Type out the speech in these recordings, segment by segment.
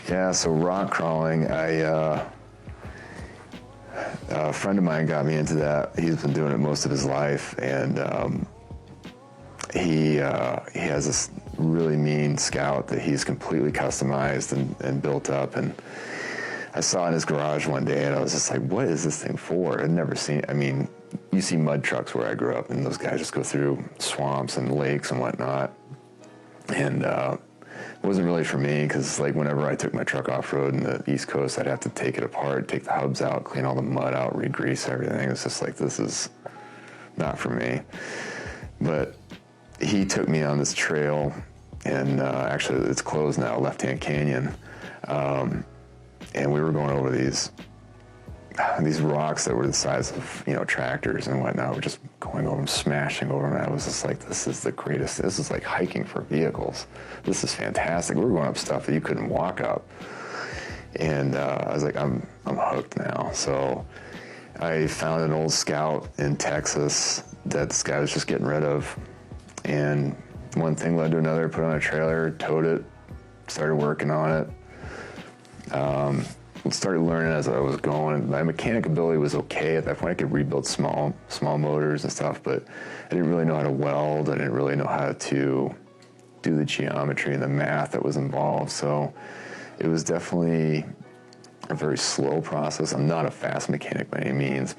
Yeah, so rock crawling, a friend of mine got me into that. He's been doing it most of his life, and he has this really mean Scout that he's completely customized and built up. And I saw it in his garage one day, and I was just like, what is this thing for? I'd never seen, I mean, you see mud trucks where I grew up, and those guys just go through swamps and lakes and whatnot. And it wasn't really for me, because like whenever I took my truck off-road in the East Coast, I'd have to take it apart, take the hubs out, clean all the mud out, re-grease everything. It's just like, this is not for me. But he took me on this trail, and actually it's closed now, Left Hand Canyon, and we were going over these rocks that were the size of, you know, tractors and whatnot. We're just going over them, smashing over them, and I was just like, this is the greatest. This is like hiking for vehicles. This is fantastic. We were going up stuff that you couldn't walk up, and I was like, I'm hooked now. So I found an old Scout in Texas that this guy was just getting rid of, and one thing led to another. Put it on a trailer, towed it, started working on it. Started learning as I was going. My mechanic ability was okay at that point. I could rebuild small motors and stuff, but I didn't really know how to weld. I didn't really know how to do the geometry and the math that was involved. So it was definitely a very slow process. I'm not a fast mechanic by any means,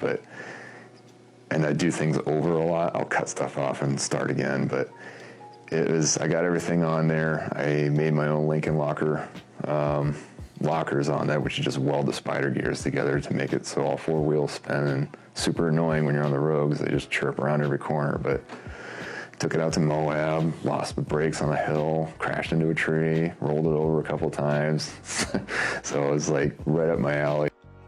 and I do things over a lot. I'll cut stuff off and start again, but I got everything on there. I made my own Lincoln lockers on that, which you just weld the spider gears together to make it so all four wheels spin, and super annoying when you're on the road because they just chirp around every corner. But took it out to Moab, lost the brakes on a hill, crashed into a tree, rolled it over a couple times. So it was like right up my alley.